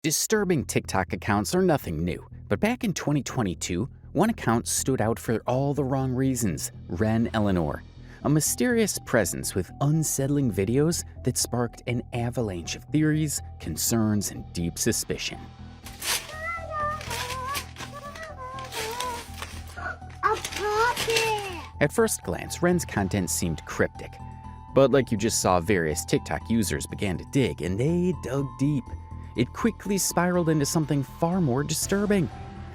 Disturbing TikTok accounts are nothing new, but back in 2022, one account stood out for all the wrong reasons: Wren Eleanor, a mysterious presence with unsettling videos that sparked an avalanche of theories, concerns, and deep suspicion. A puppet! At first glance, Wren's content seemed cryptic, but like you just saw, various TikTok users began to dig, and they dug deep. It quickly spiraled into something far more disturbing.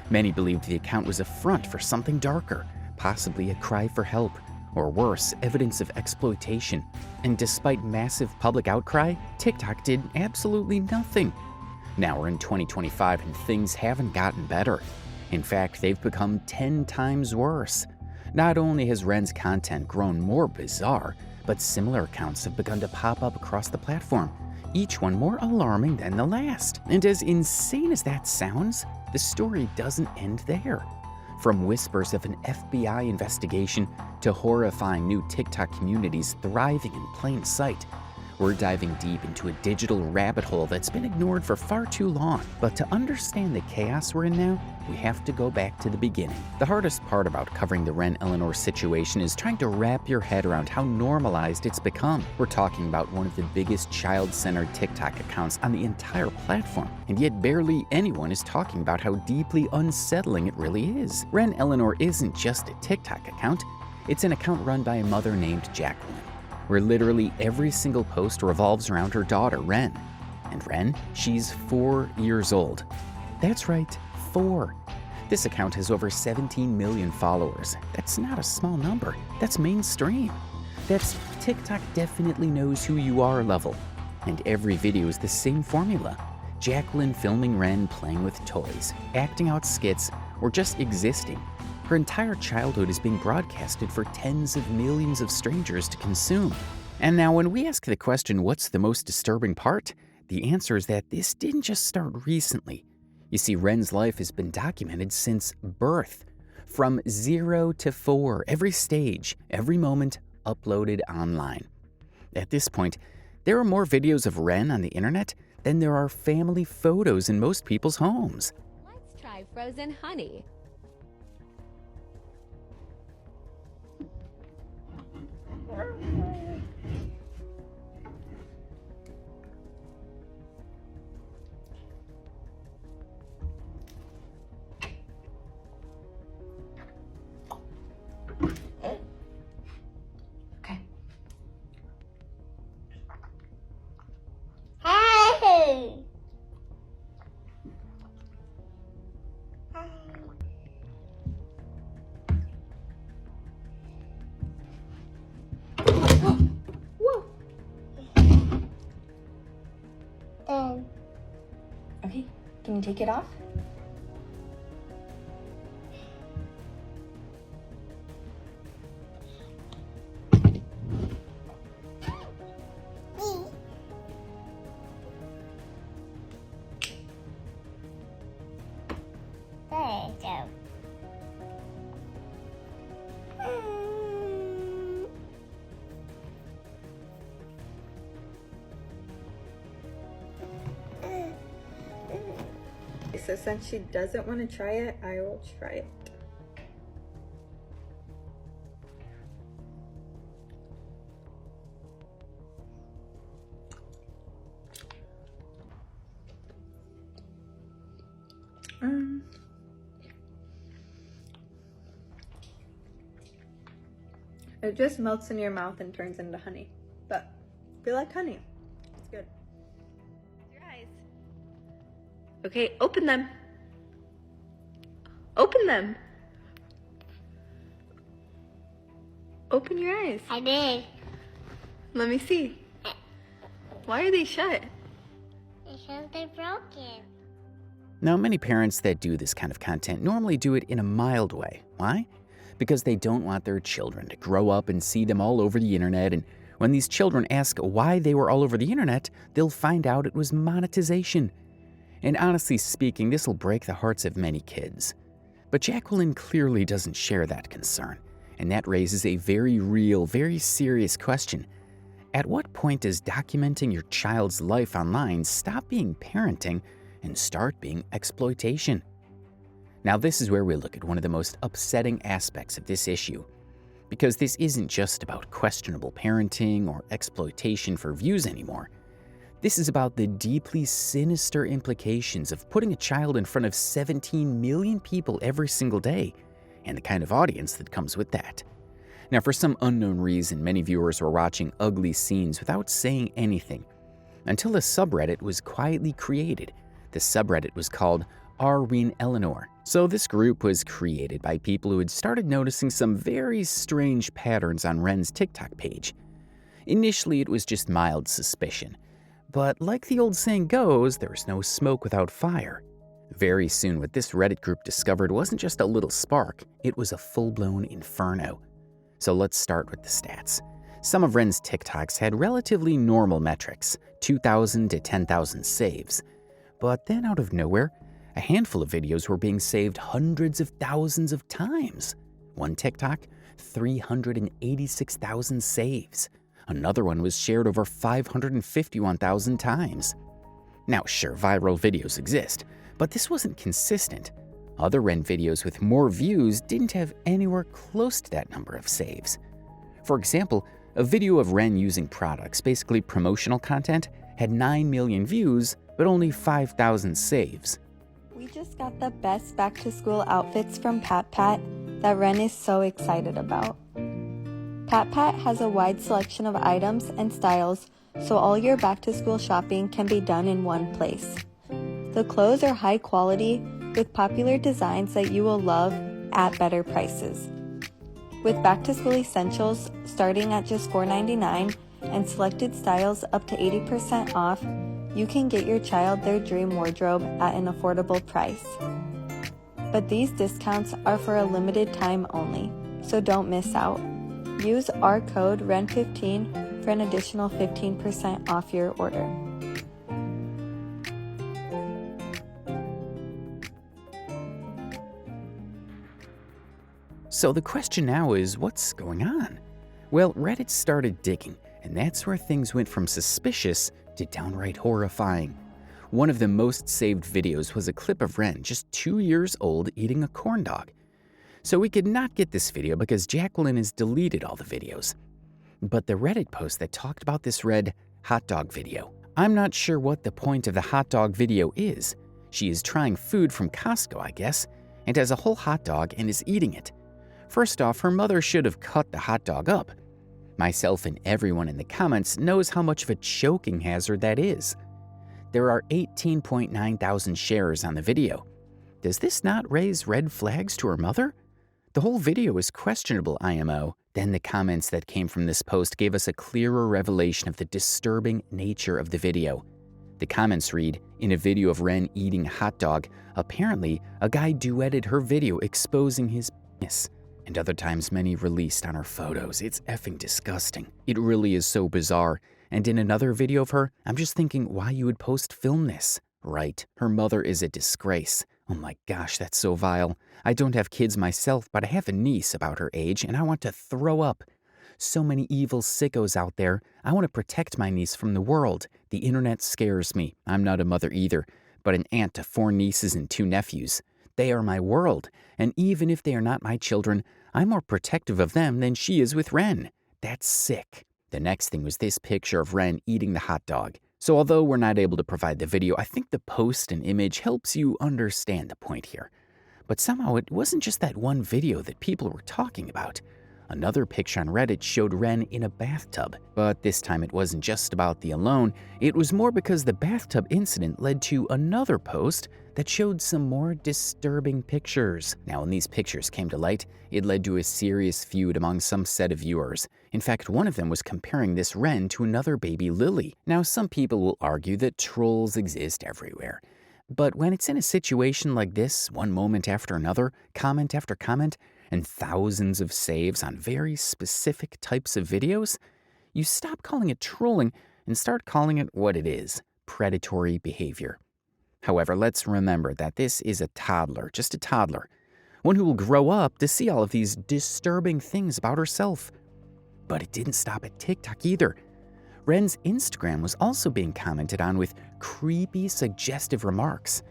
Many believed the account was a front for something darker, possibly a cry for help, or worse, evidence of exploitation. And despite massive public outcry, TikTok did absolutely nothing. Now we're in 2025 and things haven't gotten better. In fact, they've become 10 times worse. Not only has Wren's content grown more bizarre, but similar accounts have begun to pop up across the platform, each one more alarming than the last. And as insane as that sounds, the story doesn't end there. From whispers of an FBI investigation to horrifying new TikTok communities thriving in plain sight, we're diving deep into a digital rabbit hole that's been ignored for far too long. But to understand the chaos we're in now, we have to go back to the beginning. The hardest part about covering the Wren Eleanor situation is trying to wrap your head around how normalized it's become. We're talking about one of the biggest child-centered TikTok accounts on the entire platform, and yet barely anyone is talking about how deeply unsettling it really is. Wren Eleanor isn't just a TikTok account, it's an account run by a mother named Jacqueline, where literally every single post revolves around her daughter, Wren. And Wren, she's 4 years old. That's right, 4. This account has over 17 million followers. That's not a small number. That's mainstream. That's TikTok definitely knows who you are level. And every video is the same formula. Jacqueline filming Wren playing with toys, acting out skits, or just existing. Her entire childhood is being broadcasted for tens of millions of strangers to consume. And now when we ask the question, what's the most disturbing part? The answer is that this didn't just start recently. You see, Wren's life has been documented since birth. From 0 to 4, every stage, every moment uploaded online. At this point, there are more videos of Wren on the internet than there are family photos in most people's homes. Let's try frozen honey. Okay. Hey! Whoa. Okay, can you take it off? There you go. So since she doesn't want to try it, I will try it. It just melts in your mouth and turns into honey. But if you like honey, it's good. Your eyes. Okay, open them. Open them. Open your eyes. I did. Let me see. Why are they shut? Because they're broken. Now, many parents that do this kind of content normally do it in a mild way. Why? Because they don't want their children to grow up and see them all over the internet, and when these children ask why they were all over the internet, they'll find out it was monetization. And honestly speaking, this will break the hearts of many kids. But Jacqueline clearly doesn't share that concern, and that raises a very real, very serious question. At what point does documenting your child's life online stop being parenting and start being exploitation. Now, this is where we look at one of the most upsetting aspects of this issue, because this isn't just about questionable parenting or exploitation for views anymore. This is about the deeply sinister implications of putting a child in front of 17 million people every single day, and the kind of audience that comes with that. Now, for some unknown reason, many viewers were watching ugly scenes without saying anything, until a subreddit was quietly created. The subreddit was called Wren Eleanor. So this group was created by people who had started noticing some very strange patterns on Wren's TikTok page. Initially, it was just mild suspicion. But like the old saying goes, there's no smoke without fire. Very soon, what this Reddit group discovered wasn't just a little spark, it was a full-blown inferno. So let's start with the stats. Some of Wren's TikToks had relatively normal metrics, 2,000 to 10,000 saves. But then out of nowhere, a handful of videos were being saved hundreds of thousands of times. One TikTok, 386,000 saves. Another one was shared over 551,000 times. Now, sure, viral videos exist, but this wasn't consistent. Other Wren videos with more views didn't have anywhere close to that number of saves. For example, a video of Wren using products, basically promotional content, had 9 million views, but only 5,000 saves. We just got the best back-to-school outfits from Pat that Wren is so excited about. Pat has a wide selection of items and styles, so all your back-to-school shopping can be done in one place. The clothes are high quality with popular designs that you will love at better prices. With back-to-school essentials starting at just $4.99 and selected styles up to 80% off, you can get your child their dream wardrobe at an affordable price. But these discounts are for a limited time only, so don't miss out. Use our code REN15 for an additional 15% off your order. So the question now is, what's going on? Well, Reddit started digging, and that's where things went from suspicious to downright horrifying. One of the most saved videos was a clip of Wren, just 2 years old, eating a corn dog. So we could not get this video because Jacqueline has deleted all the videos. But the Reddit post that talked about this read, hot dog video. I'm not sure what the point of the hot dog video is. She is trying food from Costco, I guess, and has a whole hot dog and is eating it. First off, her mother should have cut the hot dog up. Myself and everyone in the comments knows how much of a choking hazard that is. There are 18.9 thousand shares on the video. Does this not raise red flags to her mother? The whole video is questionable, IMO. Then the comments that came from this post gave us a clearer revelation of the disturbing nature of the video. The comments read, in a video of Wren eating a hot dog, apparently a guy duetted her video exposing his penis. And other times many released on her photos. It's effing disgusting. It really is so bizarre. And in another video of her, I'm just thinking why you would film this. Right, her mother is a disgrace. Oh my gosh, that's so vile. I don't have kids myself, but I have a niece about her age, and I want to throw up. So many evil sickos out there. I want to protect my niece from the world. The internet scares me. I'm not a mother either, but an aunt to 4 nieces and 2 nephews. They are my world, and even if they are not my children, I'm more protective of them than she is with Wren. That's sick. The next thing was this picture of Wren eating the hot dog. So although we're not able to provide the video, I think the post and image helps you understand the point here. But somehow it wasn't just that one video that people were talking about. Another picture on Reddit showed Wren in a bathtub, but this time it wasn't just about the alone, it was more because the bathtub incident led to another post that showed some more disturbing pictures. Now, when these pictures came to light, it led to a serious feud among some set of viewers. In fact, one of them was comparing this Wren to another baby Lily. Now, some people will argue that trolls exist everywhere. But when it's in a situation like this, one moment after another, comment after comment, and thousands of saves on very specific types of videos, you stop calling it trolling and start calling it what it is, predatory behavior. However, let's remember that this is a toddler, just a toddler, one who will grow up to see all of these disturbing things about herself. But it didn't stop at TikTok either. Wren's Instagram was also being commented on with creepy, suggestive remarks.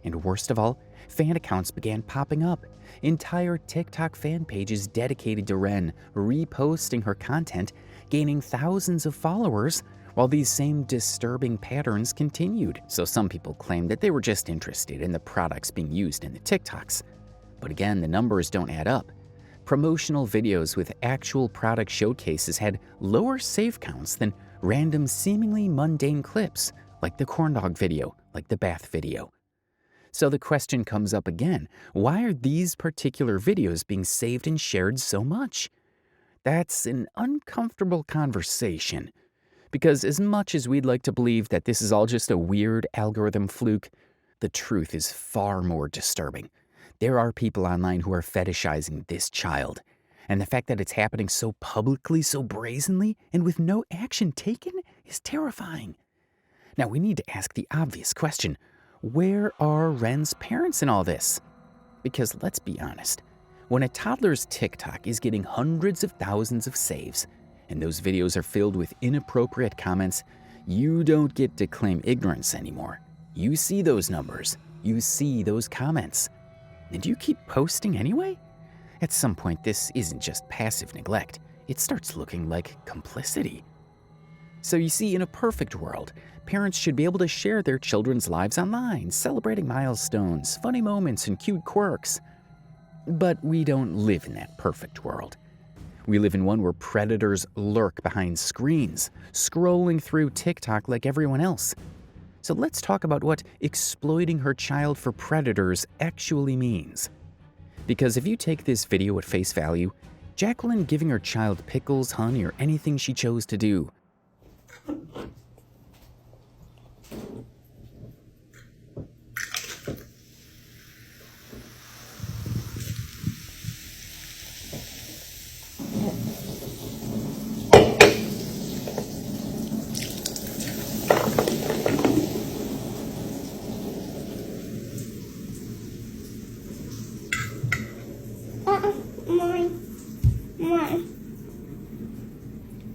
And worst of all, fan accounts began popping up. Entire TikTok fan pages dedicated to Wren, reposting her content, gaining thousands of followers, while these same disturbing patterns continued. So some people claimed that they were just interested in the products being used in the TikToks. But again, the numbers don't add up. Promotional videos with actual product showcases had lower save counts than random, seemingly mundane clips, like the corn dog video, like the bath video. So the question comes up again, why are these particular videos being saved and shared so much? That's an uncomfortable conversation, because as much as we'd like to believe that this is all just a weird algorithm fluke, the truth is far more disturbing. There are people online who are fetishizing this child, and the fact that it's happening so publicly, so brazenly, and with no action taken is terrifying. Now we need to ask the obvious question, where are Wren's parents in all this? Because let's be honest, when a toddler's TikTok is getting hundreds of thousands of saves, and those videos are filled with inappropriate comments, you don't get to claim ignorance anymore. You see those numbers, you see those comments. And you keep posting anyway? At some point, this isn't just passive neglect. It starts looking like complicity. So you see, in a perfect world, parents should be able to share their children's lives online, celebrating milestones, funny moments, and cute quirks. But we don't live in that perfect world. We live in one where predators lurk behind screens, scrolling through TikTok like everyone else. So let's talk about what exploiting her child for predators actually means. Because if you take this video at face value, Jacqueline giving her child pickles, honey, or anything she chose to do.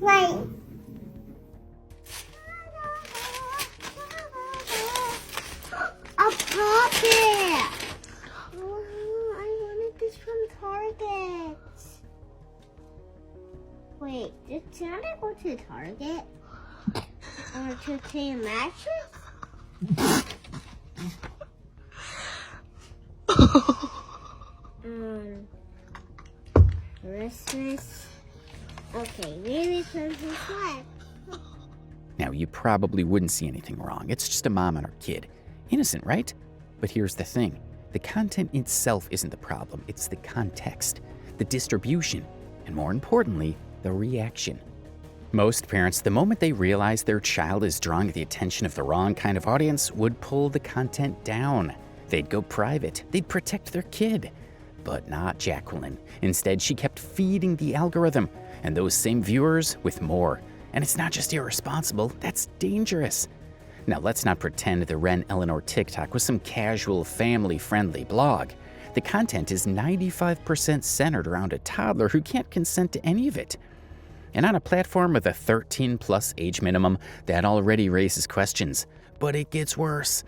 Wait. A puppet! Oh, I wanted this from Target. Wait, did Santa go to Target? Or to say a mattress? Christmas. Okay, maybe something fun. Now, you probably wouldn't see anything wrong. It's just a mom and her kid. Innocent, right? But here's the thing. The content itself isn't the problem. It's the context, the distribution, and more importantly, the reaction. Most parents, the moment they realize their child is drawing the attention of the wrong kind of audience, would pull the content down. They'd go private. They'd protect their kid. But not Jacqueline. Instead, she kept feeding the algorithm, and those same viewers with more. And it's not just irresponsible, that's dangerous. Now, let's not pretend the Wren Eleanor TikTok was some casual, family-friendly blog. The content is 95% centered around a toddler who can't consent to any of it. And on a platform with a 13-plus age minimum, that already raises questions. But it gets worse.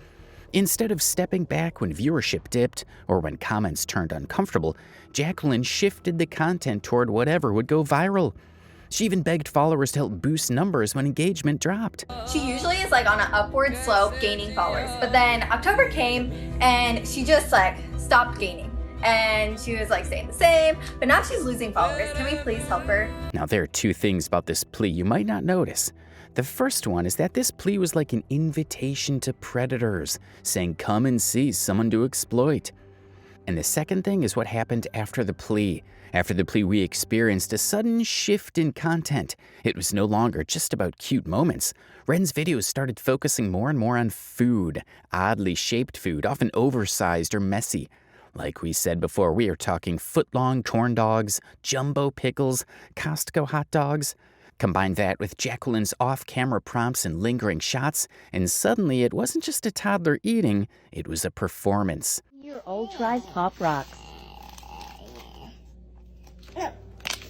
Instead of stepping back when viewership dipped or when comments turned uncomfortable, Jacqueline shifted the content toward whatever would go viral. She even begged followers to help boost numbers when engagement dropped. She usually is like on an upward slope gaining followers, but then October came and she just like stopped gaining. And she was like staying the same, but now she's losing followers. Can we please help her? Now, there are two things about this plea you might not notice. The first one is that this plea was like an invitation to predators, saying, come and see someone to exploit. And the second thing is what happened after the plea. After the plea, we experienced a sudden shift in content. It was no longer just about cute moments. Wren's videos started focusing more and more on food, oddly shaped food, often oversized or messy. Like we said before, we are talking foot-long corn dogs, jumbo pickles, Costco hot dogs. Combine that with Jacqueline's off-camera prompts and lingering shots, and suddenly it wasn't just a toddler eating, it was a performance. Your old tribe Pop Rocks.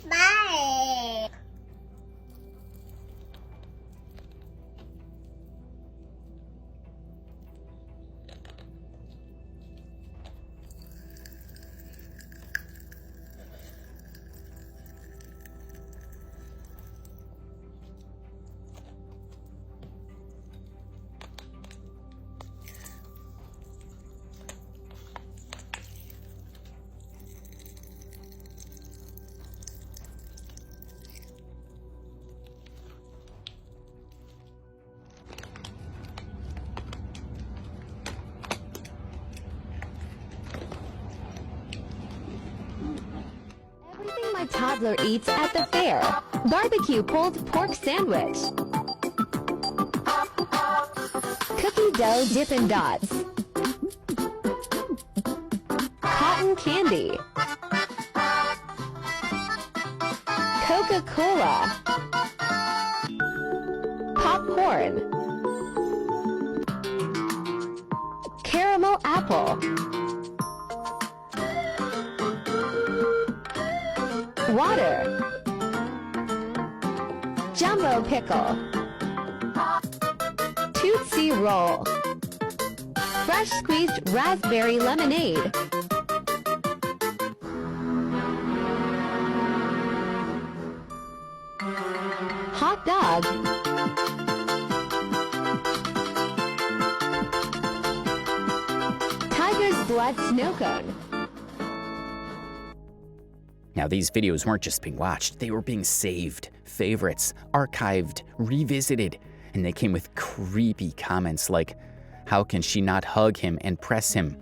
Bye. toddler eats at the fair. Barbecue pulled pork sandwich. Cookie dough Dippin' Dots. Cotton candy. Coca-Cola. Popcorn. Caramel apple. Water. Jumbo pickle. Tootsie Roll. Fresh squeezed raspberry lemonade. Hot dog. Tiger's blood snow cone. Now, these videos weren't just being watched, they were being saved, favorites, archived, revisited, and they came with creepy comments like, "How can she not hug him and press him?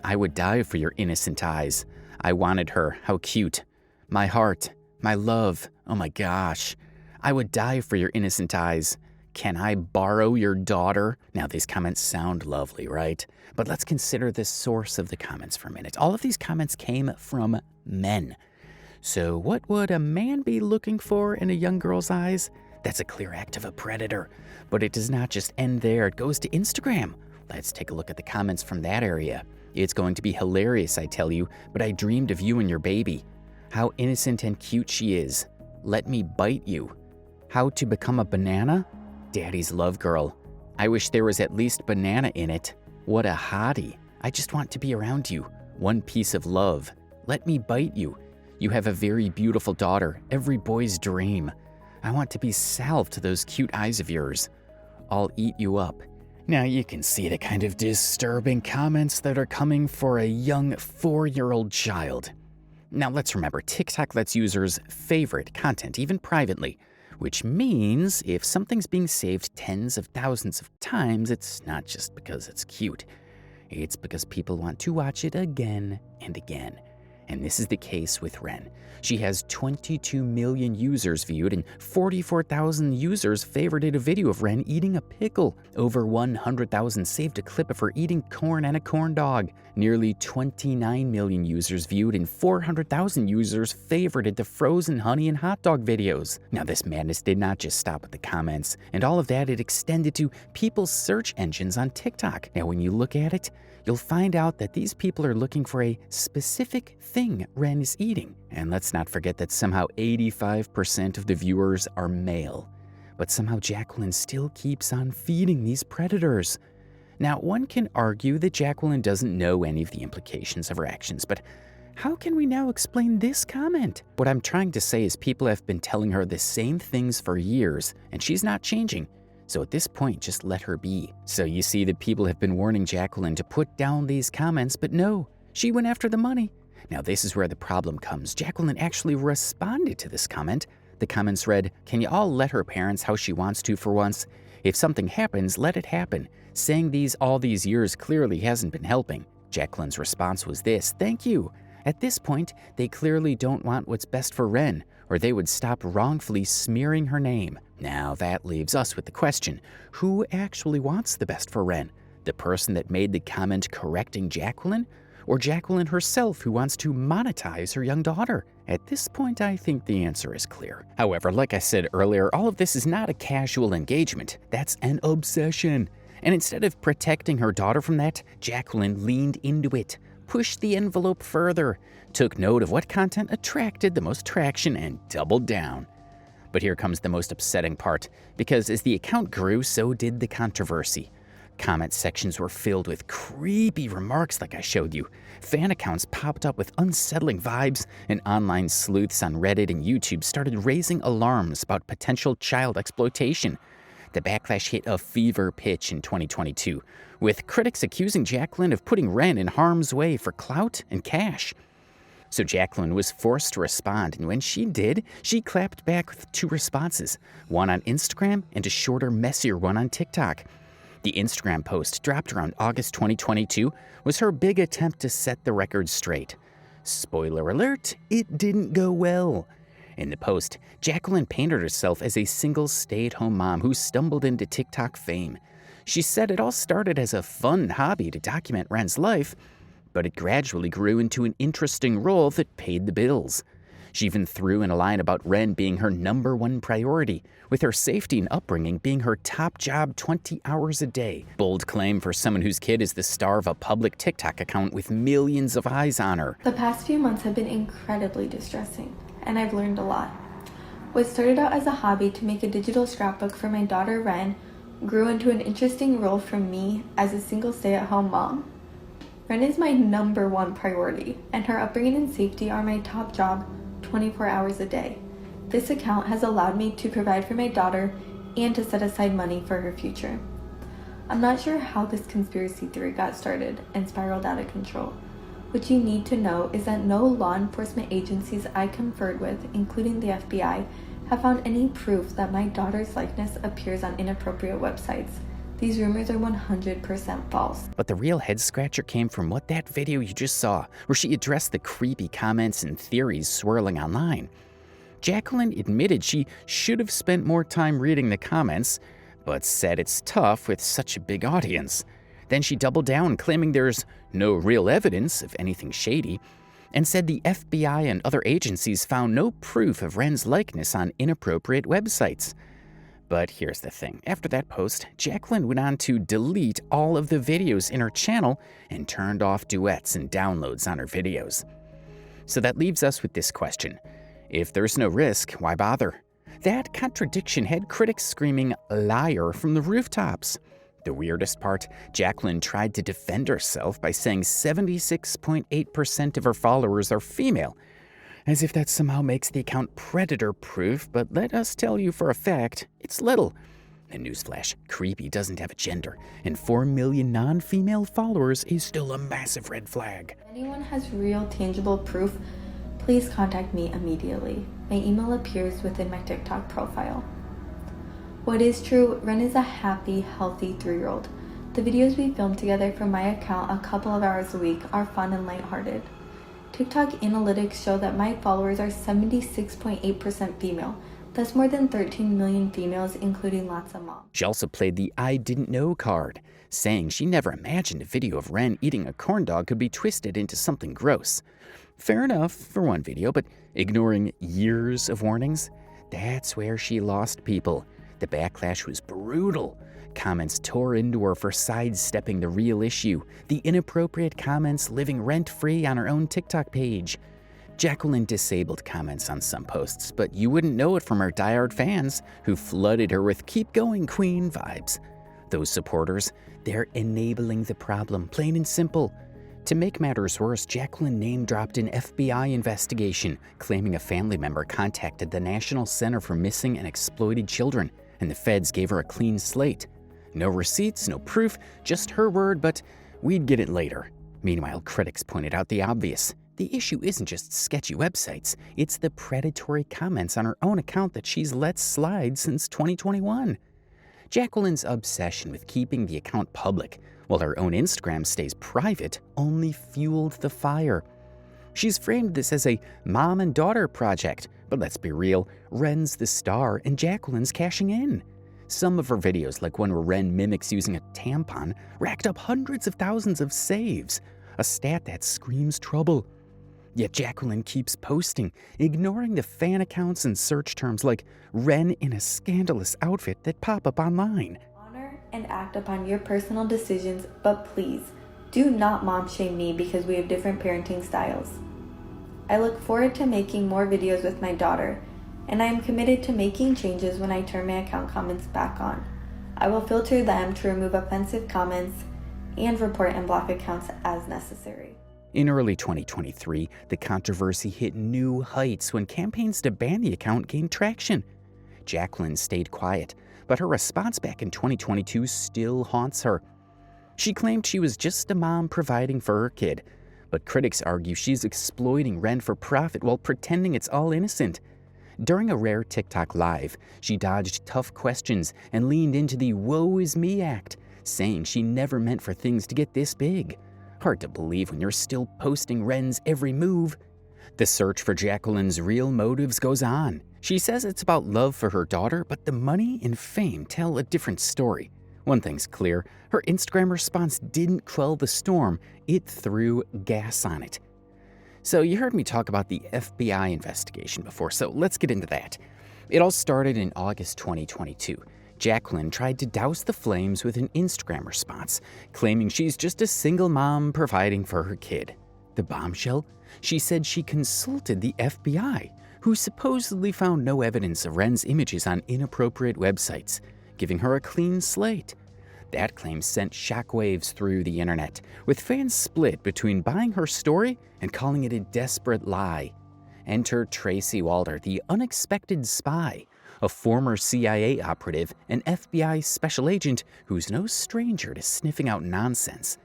I would die for your innocent eyes. I wanted her, how cute. My heart, my love, oh my gosh. I would die for your innocent eyes. Can I borrow your daughter?" Now, these comments sound lovely, right? But let's consider the source of the comments for a minute. All of these comments came from men. So what would a man be looking for in a young girl's eyes? That's a clear act of a predator. But it does not just end there. It goes to Instagram. Let's take a look at the comments from that area. "It's going to be hilarious, I tell you, but I dreamed of you and your baby. How innocent and cute she is. Let me bite you. How to become a banana? Daddy's love girl. I wish there was at least banana in it. What a hottie. I just want to be around you. One piece of love. Let me bite you. You have a very beautiful daughter, every boy's dream. I want to be salve to those cute eyes of yours. I'll eat you up." Now you can see the kind of disturbing comments that are coming for a young 4-year-old child. Now let's remember, TikTok lets users favorite content, even privately, which means if something's being saved tens of thousands of times, it's not just because it's cute. It's because people want to watch it again and again. And this is the case with Wren. She has 22 million users viewed and 44,000 users favorited a video of Wren eating a pickle. Over 100,000 saved a clip of her eating corn and a corn dog. Nearly 29 million users viewed and 400,000 users favorited the frozen honey and hot dog videos. Now, this madness did not just stop at the comments, and all of that, it extended to people's search engines on TikTok. Now, when you look at it, you'll find out that these people are looking for a specific thing Wren is eating. And let's not forget that somehow 85% of the viewers are male. But somehow Jacqueline still keeps on feeding these predators. Now, one can argue that Jacqueline doesn't know any of the implications of her actions, but how can we now explain this comment? What I'm trying to say is people have been telling her the same things for years, and she's not changing. So at this point, just let her be. So you see that people have been warning Jacqueline to put down these comments, but no, she went after the money. Now this is where the problem comes. Jacqueline actually responded to this comment. The comments read, "Can you all let her parents how she wants to for once? If something happens, let it happen. Saying these all these years clearly hasn't been helping." Jacqueline's response was this, "Thank you. At this point, they clearly don't want what's best for Wren, or they would stop wrongfully smearing her name." Now that leaves us with the question, who actually wants the best for Wren? The person that made the comment correcting Jacqueline? Or Jacqueline herself who wants to monetize her young daughter? At this point, I think the answer is clear. However, like I said earlier, all of this is not a casual engagement. That's an obsession. And instead of protecting her daughter from that, Jacqueline leaned into it, pushed the envelope further, took note of what content attracted the most traction, and doubled down. But here comes the most upsetting part, because as the account grew, so did the controversy. Comment sections were filled with creepy remarks like I showed you. Fan accounts popped up with unsettling vibes, and online sleuths on Reddit and YouTube started raising alarms about potential child exploitation. The backlash hit a fever pitch in 2022, with critics accusing Jacqueline of putting Wren in harm's way for clout and cash. So Jacqueline was forced to respond, and when she did, she clapped back with 2 responses, one on Instagram and a shorter, messier one on TikTok. The Instagram post, dropped around August 2022, was her big attempt to set the record straight. Spoiler alert, it didn't go well. In the post, Jacqueline painted herself as a single stay-at-home mom who stumbled into TikTok fame. She said it all started as a fun hobby to document Wren's life, but it gradually grew into an interesting role that paid the bills. She even threw in a line about Wren being her #1 priority, with her safety and upbringing being her top job 20 hours a day. Bold claim for someone whose kid is the star of a public TikTok account with millions of eyes on her. The past few months have been incredibly distressing, and I've learned a lot. What started out as a hobby to make a digital scrapbook for my daughter Wren grew into an interesting role for me as a single stay-at-home mom. Wren is my #1 priority, and her upbringing and safety are my top job 24 hours a day. This account has allowed me to provide for my daughter and to set aside money for her future. I'm not sure how this conspiracy theory got started and spiraled out of control. What you need to know is that no law enforcement agencies I conferred with, including the FBI, have found any proof that my daughter's likeness appears on inappropriate websites. These rumors are 100% false. But the real head-scratcher came from what that video you just saw, where she addressed the creepy comments and theories swirling online. Jacqueline admitted she should have spent more time reading the comments, but said it's tough with such a big audience. Then she doubled down, claiming there's no real evidence of anything shady, and said the FBI and other agencies found no proof of Wren's likeness on inappropriate websites. But here's the thing. After that post, Jacqueline went on to delete all of the videos in her channel and turned off duets and downloads on her videos. So that leaves us with this question. If there's no risk, why bother? That contradiction had critics screaming "liar" from the rooftops. The weirdest part, Jacqueline tried to defend herself by saying 76.8% of her followers are female, as if that somehow makes the account predator-proof, but let us tell you for a fact, it's little. And newsflash, creepy doesn't have a gender, and 4 million non-female followers is still a massive red flag. If anyone has real, tangible proof, please contact me immediately. My email appears within my TikTok profile. What is true, Wren is a happy, healthy 3-year-old. The videos we film together from my account a couple of hours a week are fun and lighthearted. TikTok analytics show that my followers are 76.8% female. That's more than 13 million females, including lots of moms. She also played the "I didn't know" card, saying she never imagined a video of Wren eating a corn dog could be twisted into something gross. Fair enough for one video, but ignoring years of warnings? That's where she lost people. The backlash was brutal. Comments tore into her for sidestepping the real issue, the inappropriate comments living rent-free on her own TikTok page. Jacqueline disabled comments on some posts, but you wouldn't know it from her diehard fans, who flooded her with "keep going, queen" vibes. Those supporters, they're enabling the problem, plain and simple. To make matters worse, Jacqueline name-dropped an FBI investigation, claiming a family member contacted the National Center for Missing and Exploited Children, and the feds gave her a clean slate. No receipts, no proof, just her word, but we'd get it later. Meanwhile, critics pointed out the obvious. The issue isn't just sketchy websites, it's the predatory comments on her own account that she's let slide since 2021. Jacqueline's obsession with keeping the account public, while her own Instagram stays private, only fueled the fire. She's framed this as a mom and daughter project, but let's be real, Wren's the star and Jacqueline's cashing in. Some of her videos, like one where Wren mimics using a tampon, racked up hundreds of thousands of saves, a stat that screams trouble. Yet Jacqueline keeps posting, ignoring the fan accounts and search terms like "Wren in a scandalous outfit" that pop up online. Honor and act upon your personal decisions, but please, do not mom shame me because we have different parenting styles. I look forward to making more videos with my daughter, and I am committed to making changes when I turn my account comments back on. I will filter them to remove offensive comments and report and block accounts as necessary. In early 2023, the controversy hit new heights when campaigns to ban the account gained traction. Jacqueline stayed quiet, but her response back in 2022 still haunts her. She claimed she was just a mom providing for her kid, but critics argue she's exploiting Wren for profit while pretending it's all innocent. During a rare TikTok live, she dodged tough questions and leaned into the "woe is me" act, saying she never meant for things to get this big. Hard to believe when you're still posting Wren's every move. The search for Jacqueline's real motives goes on. She says it's about love for her daughter, but the money and fame tell a different story. One thing's clear, her Instagram response didn't quell the storm, it threw gas on it. So you heard me talk about the FBI investigation before, so let's get into that. It all started in August 2022. Jacqueline tried to douse the flames with an Instagram response, claiming she's just a single mom providing for her kid. The bombshell? She said she consulted the FBI, who supposedly found no evidence of Wren's images on inappropriate websites, giving her a clean slate. That claim sent shockwaves through the internet, with fans split between buying her story and calling it a desperate lie. Enter Tracy Walder, the unexpected spy, a former CIA operative and FBI special agent who's no stranger to sniffing out nonsense.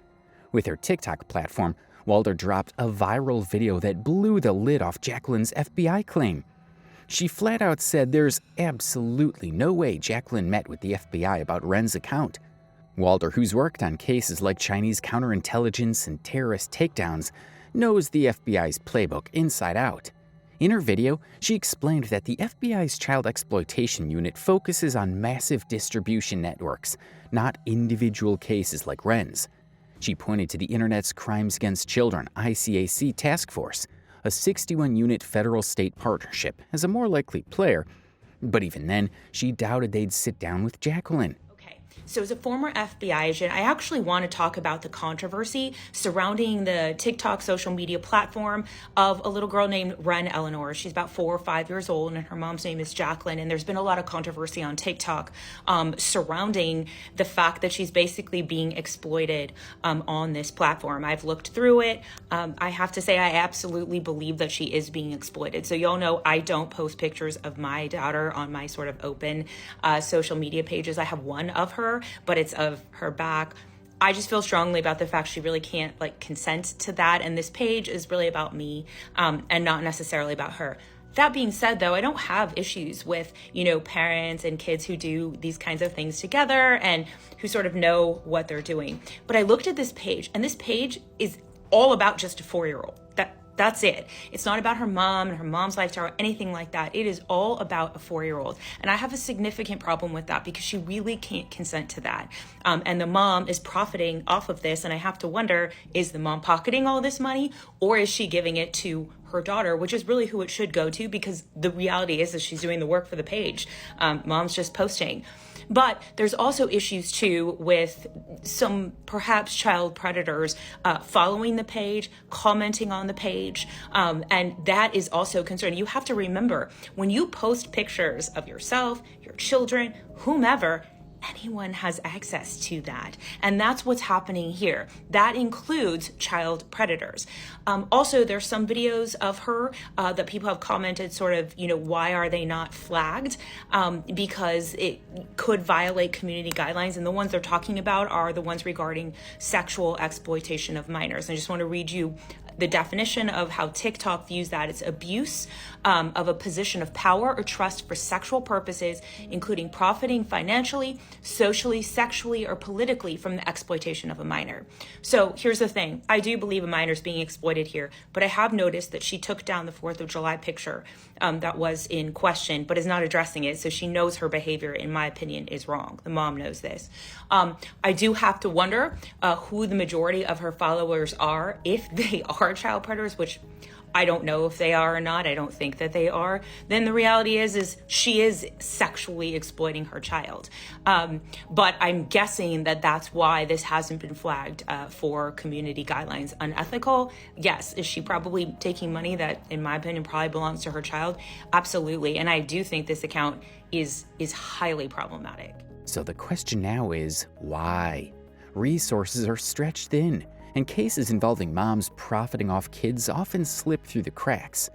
With her TikTok platform, Walder dropped a viral video that blew the lid off Jacqueline's FBI claim. She flat out said there's absolutely no way Jacqueline met with the FBI about Wren's account. Walder, who's worked on cases like Chinese counterintelligence and terrorist takedowns, knows the FBI's playbook inside out. In her video, she explained that the FBI's child exploitation unit focuses on massive distribution networks, not individual cases like Wren's. She pointed to the Internet's Crimes Against Children ICAC task force, a 61-unit federal-state partnership, as a more likely player, but even then, she doubted they'd sit down with Jacqueline. So as a former FBI agent, I actually want to talk about the controversy surrounding the TikTok social media platform of a little girl named Wren Eleanor. She's about 4 or 5 years old, and her mom's name is Jacqueline. And there's been a lot of controversy on TikTok surrounding the fact that she's basically being exploited on this platform. I've looked through it. I have to say I absolutely believe that she is being exploited. So y'all know I don't post pictures of my daughter on my sort of open social media pages. I have one of her, but it's of her back. I just feel strongly about the fact she really can't consent to that. And this page is really about me and not necessarily about her. That being said, though, I don't have issues with, parents and kids who do these kinds of things together and who sort of know what they're doing. But I looked at this page, and this page is all about just a 4-year-old. That's it. It's not about her mom and her mom's lifestyle or anything like that. It is all about a 4-year-old. And I have a significant problem with that because she really can't consent to that. And the mom is profiting off of this. And I have to wonder, is the mom pocketing all this money, or is she giving it to her daughter, which is really who it should go to, because the reality is that she's doing the work for the page. Mom's just posting. But there's also issues too with some perhaps child predators following the page, commenting on the page, and that is also concerning. You have to remember, when you post pictures of yourself, your children, whomever, anyone has access to that. And that's what's happening here. That includes child predators. Also, there's some videos of her that people have commented sort of, why are they not flagged? Because it could violate community guidelines. And the ones they're talking about are the ones regarding sexual exploitation of minors. I just want to read you the definition of how TikTok views that. It's abuse of a position of power or trust for sexual purposes, including profiting financially, socially, sexually, or politically from the exploitation of a minor. So here's the thing. I do believe a minor is being exploited here, but I have noticed that she took down the 4th of July picture that was in question, but is not addressing it. So she knows her behavior, in my opinion, is wrong. The mom knows this. I do have to wonder who the majority of her followers are, if they are child predators, which I don't know if they are or not. I don't think that they are. Then the reality is she is sexually exploiting her child. But I'm guessing that that's why this hasn't been flagged for community guidelines. Unethical? Yes. Is she probably taking money that, in my opinion, probably belongs to her child? Absolutely. And I do think this account is highly problematic. So the question now is, why? Resources are stretched thin, and cases involving moms profiting off kids often slip through the cracks.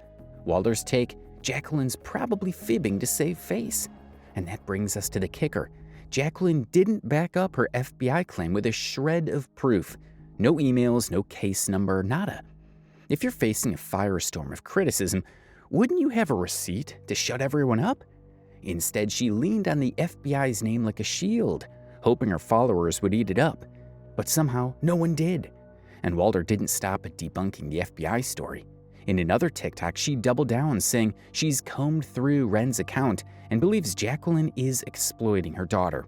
Walder's take, Jacqueline's probably fibbing to save face. And that brings us to the kicker. Jacqueline didn't back up her FBI claim with a shred of proof. No emails, no case number, nada. If you're facing a firestorm of criticism, wouldn't you have a receipt to shut everyone up? Instead, she leaned on the FBI's name like a shield, hoping her followers would eat it up. But somehow, no one did. And Walder didn't stop at debunking the FBI story. In another TikTok, she doubled down, saying she's combed through Wren's account and believes Jacqueline is exploiting her daughter.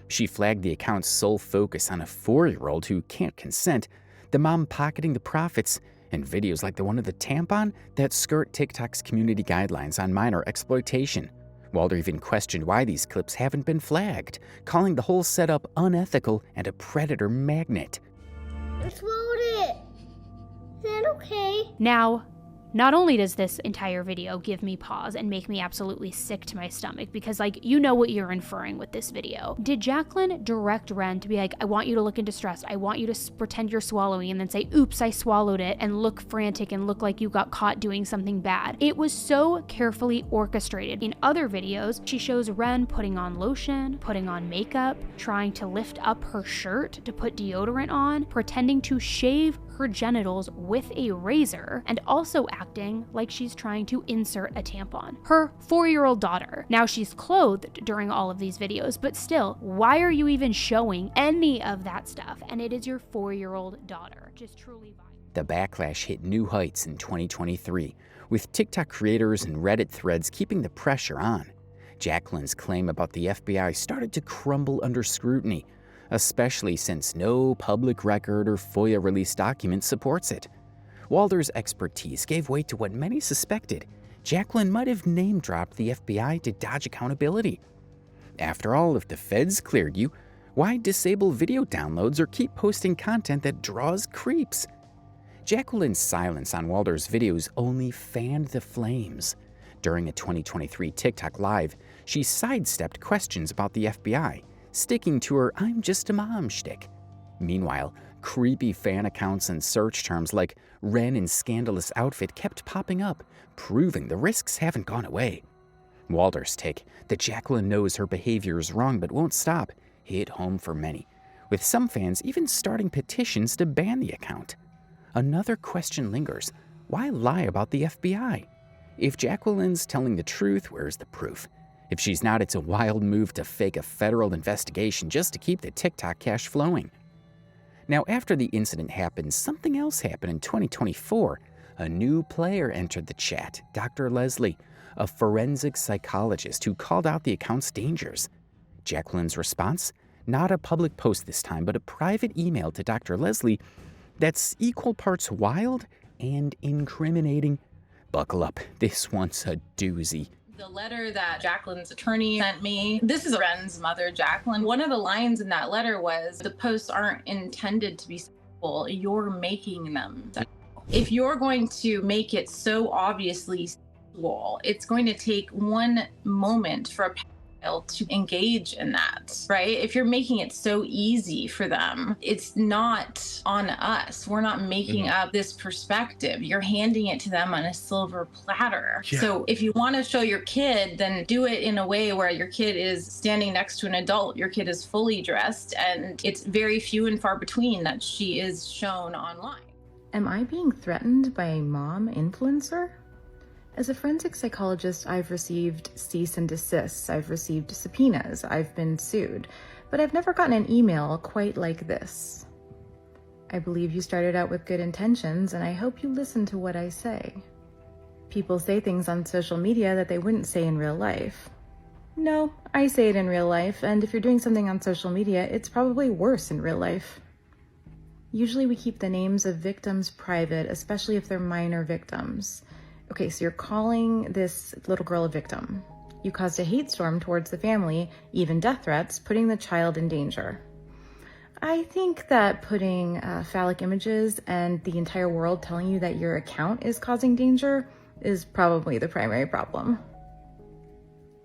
She flagged the account's sole focus on a 4-year-old who can't consent, the mom pocketing the profits, and videos like the one of the tampon that skirt TikTok's community guidelines on minor exploitation. Walder even questioned why these clips haven't been flagged, calling the whole setup unethical and a predator magnet. Let's load it. Is that okay? Now, not only does this entire video give me pause and make me absolutely sick to my stomach, because you know what you're inferring with this video. Did Jacqueline direct Wren to be like, I want you to look in distress, I want you to pretend you're swallowing, and then say, oops, I swallowed it, and look frantic and look like you got caught doing something bad? It was so carefully orchestrated. In other videos, she shows Wren putting on lotion, putting on makeup, trying to lift up her shirt to put deodorant on, pretending to shave her genitals with a razor, and also acting like she's trying to insert a tampon. Her 4-year-old daughter. Now, she's clothed during all of these videos, but still, why are you even showing any of that stuff? And it is your 4-year-old daughter. Just truly violent. The backlash hit new heights in 2023, with TikTok creators and Reddit threads keeping the pressure on. Jacqueline's claim about the FBI started to crumble under scrutiny, especially since no public record or FOIA-released document supports it. Walder's expertise gave way to what many suspected. Jacqueline might have name-dropped the FBI to dodge accountability. After all, if the feds cleared you, why disable video downloads or keep posting content that draws creeps? Jacqueline's silence on Walder's videos only fanned the flames. During a 2023 TikTok Live, she sidestepped questions about the FBI, sticking to her I'm just a mom shtick. Meanwhile, creepy fan accounts and search terms like Wren in scandalous outfit kept popping up, proving the risks haven't gone away. Walder's take that Jacqueline knows her behavior is wrong but won't stop hit home for many, with some fans even starting petitions to ban the account. Another question lingers: why lie about the FBI? If Jacqueline's telling the truth, where's the proof? If she's not, it's a wild move to fake a federal investigation just to keep the TikTok cash flowing. Now, after the incident happened, something else happened in 2024. A new player entered the chat, Dr. Leslie, a forensic psychologist who called out the account's dangers. Jacqueline's response? Not a public post this time, but a private email to Dr. Leslie that's equal parts wild and incriminating. Buckle up, this one's a doozy. The letter that Jacqueline's attorney sent me, this is Wren's mother, Jacqueline. One of the lines in that letter was, the posts aren't intended to be sexual, you're making them sexual. If you're going to make it so obviously sexual, it's going to take one moment for a child to engage in that, right? If you're making it so easy for them, it's not on us. We're not making up this perspective. You're handing it to them on a silver platter. Yeah. So if you want to show your kid, then do it in a way where your kid is standing next to an adult, your kid is fully dressed, and it's very few and far between that she is shown online. Am I being threatened by a mom influencer? As a forensic psychologist, I've received cease and desists, I've received subpoenas, I've been sued, but I've never gotten an email quite like this. I believe you started out with good intentions, and I hope you listen to what I say. People say things on social media that they wouldn't say in real life. No, I say it in real life, and if you're doing something on social media, it's probably worse in real life. Usually we keep the names of victims private, especially if they're minor victims. Okay, so you're calling this little girl a victim. You caused a hate storm towards the family, even death threats, putting the child in danger. I think that putting phallic images and the entire world telling you that your account is causing danger is probably the primary problem.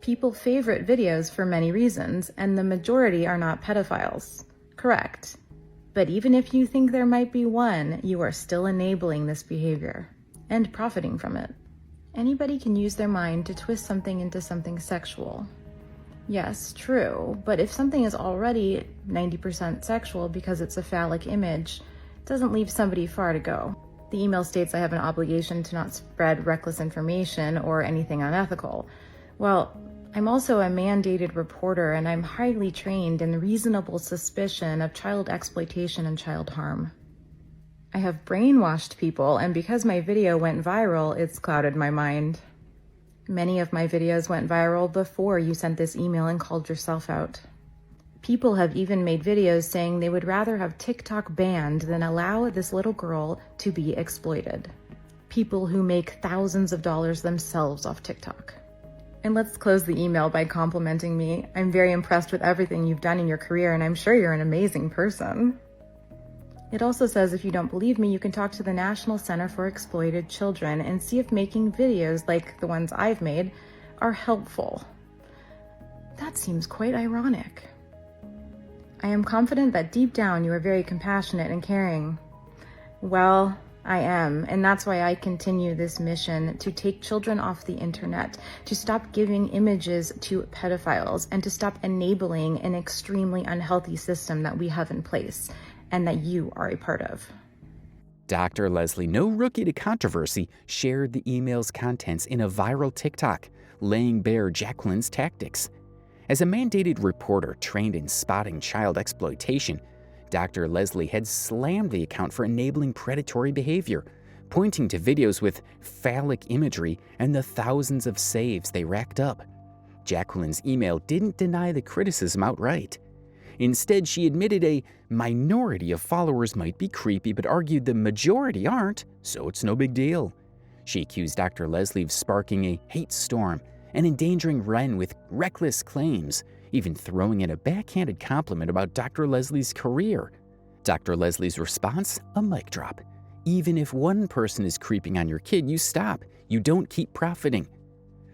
People favorite videos for many reasons, and the majority are not pedophiles. Correct. But even if you think there might be one, you are still enabling this behavior and profiting from it. Anybody can use their mind to twist something into something sexual. Yes, true, but if something is already 90% sexual because it's a phallic image, it doesn't leave somebody far to go. The email states I have an obligation to not spread reckless information or anything unethical. Well, I'm also a mandated reporter, and I'm highly trained in reasonable suspicion of child exploitation and child harm. I have brainwashed people, and because my video went viral, it's clouded my mind. Many of my videos went viral before you sent this email and called yourself out. People have even made videos saying they would rather have TikTok banned than allow this little girl to be exploited. People who make thousands of dollars themselves off TikTok. And let's close the email by complimenting me. I'm very impressed with everything you've done in your career, and I'm sure you're an amazing person. It also says if you don't believe me, you can talk to the National Center for Exploited Children and see if making videos like the ones I've made are helpful. That seems quite ironic. I am confident that deep down you are very compassionate and caring. Well, I am, and that's why I continue this mission to take children off the internet, to stop giving images to pedophiles, and to stop enabling an extremely unhealthy system that we have in place, and that you are a part of. Dr. Leslie, no rookie to controversy, shared the email's contents in a viral TikTok, laying bare Jacqueline's tactics. As a mandated reporter trained in spotting child exploitation, Dr. Leslie had slammed the account for enabling predatory behavior, pointing to videos with phallic imagery and the thousands of saves they racked up. Jacqueline's email didn't deny the criticism outright. Instead, she admitted a minority of followers might be creepy, but argued the majority aren't, so it's no big deal. She accused Dr. Leslie of sparking a hate storm and endangering Wren with reckless claims, even throwing in a backhanded compliment about Dr. Leslie's career. Dr. Leslie's response? A mic drop. Even if one person is creeping on your kid, you stop. You don't keep profiting.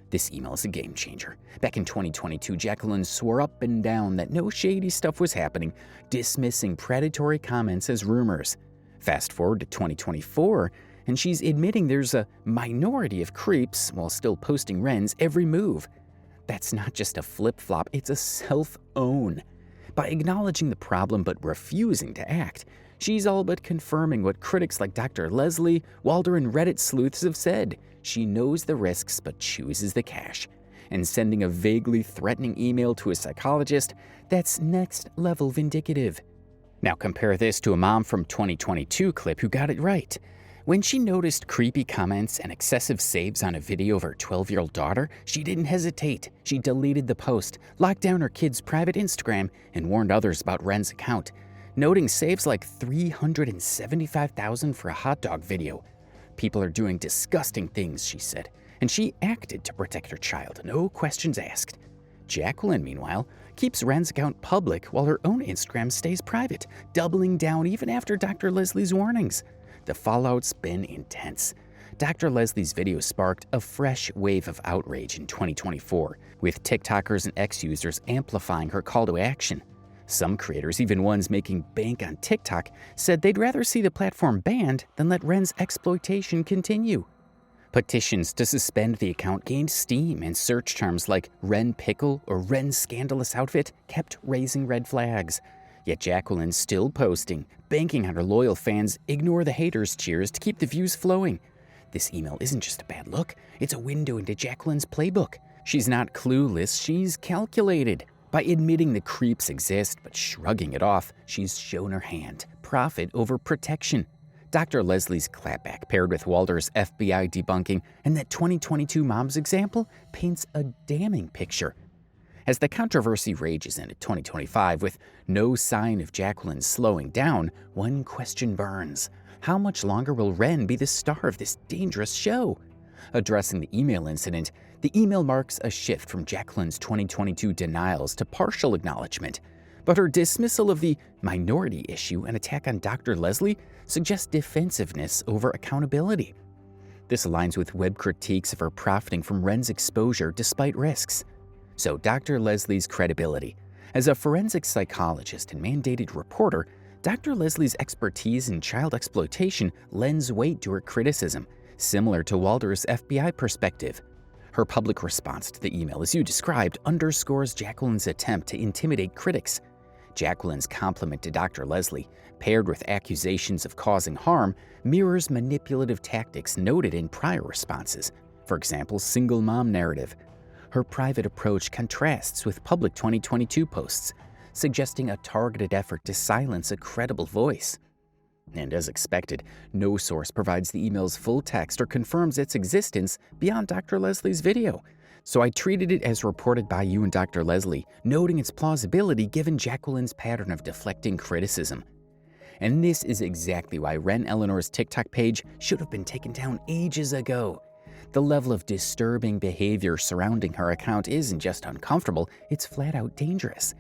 This email is a game changer. Back in 2022, Jacqueline swore up and down that no shady stuff was happening, dismissing predatory comments as rumors. Fast forward to 2024, and she's admitting there's a minority of creeps while still posting Wren's every move. That's not just a flip-flop, it's a self-own. By acknowledging the problem but refusing to act, she's all but confirming what critics like Dr. Leslie, Walder, and Reddit sleuths have said. She knows the risks but chooses the cash. And sending a vaguely threatening email to a psychologist, that's next-level vindictive. Now compare this to a mom from 2022 clip who got it right. When she noticed creepy comments and excessive saves on a video of her 12-year-old daughter, she didn't hesitate. She deleted the post, locked down her kid's private Instagram, and warned others about Wren's account, noting saves like 375,000 for a hot dog video. People are doing disgusting things, she said, and she acted to protect her child, no questions asked. Jacqueline, meanwhile, keeps Wren's account public while her own Instagram stays private, doubling down even after Dr. Leslie's warnings. The fallout's been intense. Dr. Leslie's video sparked a fresh wave of outrage in 2024, with TikTokers and ex-users amplifying her call to action. Some creators, even ones making bank on TikTok, said they'd rather see the platform banned than let Wren's exploitation continue. Petitions to suspend the account gained steam, and search terms like Wren Pickle or Wren's scandalous outfit kept raising red flags. Yet Jacqueline's still posting, banking on her loyal fans ignore the haters' cheers to keep the views flowing. This email isn't just a bad look, it's a window into Jacqueline's playbook. She's not clueless, she's calculated. By admitting the creeps exist but shrugging it off, she's shown her hand. Profit over protection. Dr. Leslie's clapback, paired with Walder's FBI debunking and that 2022 mom's example, paints a damning picture. As the controversy rages into 2025 with no sign of Jacqueline slowing down, one question burns. How much longer will Wren be the star of this dangerous show? Addressing the email incident, the email marks a shift from Jacqueline's 2022 denials to partial acknowledgement. But her dismissal of the minority issue and attack on Dr. Leslie suggests defensiveness over accountability. This aligns with web critiques of her profiting from Wren's exposure despite risks. So Dr. Leslie's credibility. As a forensic psychologist and mandated reporter, Dr. Leslie's expertise in child exploitation lends weight to her criticism, similar to Walder's FBI perspective. Her public response to the email, as you described, underscores Jacqueline's attempt to intimidate critics. Jacqueline's compliment to Dr. Leslie, paired with accusations of causing harm, mirrors manipulative tactics noted in prior responses. For example, single mom narrative. Her private approach contrasts with public 2022 posts, suggesting a targeted effort to silence a credible voice. And as expected, no source provides the email's full text or confirms its existence beyond Dr. Leslie's video. So I treated it as reported by you and Dr. Leslie, noting its plausibility given Jacqueline's pattern of deflecting criticism. And this is exactly why Wren Eleanor's TikTok page should have been taken down ages ago. The level of disturbing behavior surrounding her account isn't just uncomfortable, it's flat out dangerous.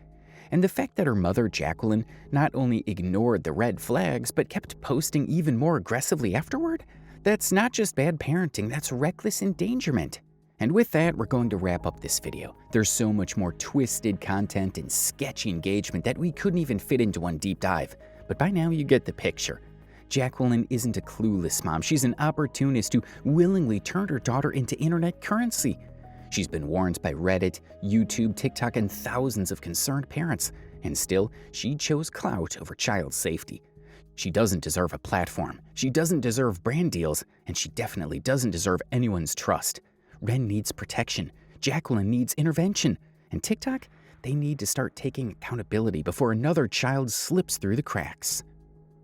And the fact that her mother, Jacqueline, not only ignored the red flags, but kept posting even more aggressively afterward, that's not just bad parenting, that's reckless endangerment. And with that, we're going to wrap up this video. There's so much more twisted content and sketchy engagement that we couldn't even fit into one deep dive. But by now you get the picture. Jacqueline isn't a clueless mom. She's an opportunist who willingly turned her daughter into internet currency. She's been warned by Reddit, YouTube, TikTok, and thousands of concerned parents. And still, she chose clout over child safety. She doesn't deserve a platform. She doesn't deserve brand deals. And she definitely doesn't deserve anyone's trust. Wren needs protection. Jacqueline needs intervention. And TikTok, they need to start taking accountability before another child slips through the cracks.